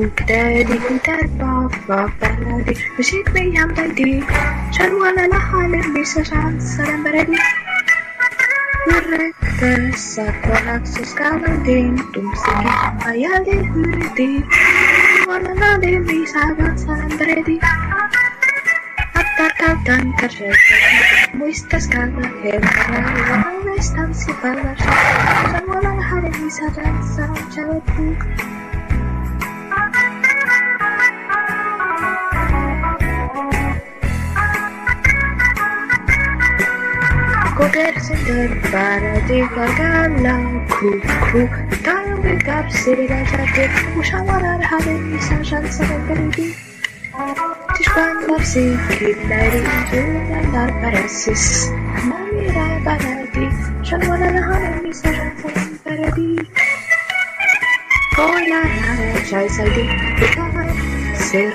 Daddy, dad, bop, baladi, music me yam daddy. Janwala halim bisa salam beradi. Mereka sakuanak seskalan din, tumsiki ayali hurdi. Wala nade bisa salam beradi. Atar kaltan kerja, muistas kala hemana, wala stansi balas. Janwala halim bisa salam jawabku. Koker sender para di vargala kuku tahu gap sirila jate musyawarar hari misajan salam berdi tisban marsi kidari jualan parasis mamira baladi musyawarar hari misajan salam berdi kola jai saldi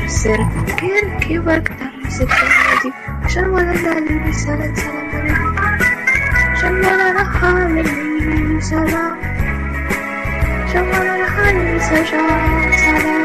ser kir kiwak tahu sekali musyawarar hari misajan salam berdi жануарлар ханым саусақ жануарлар ханым саусақ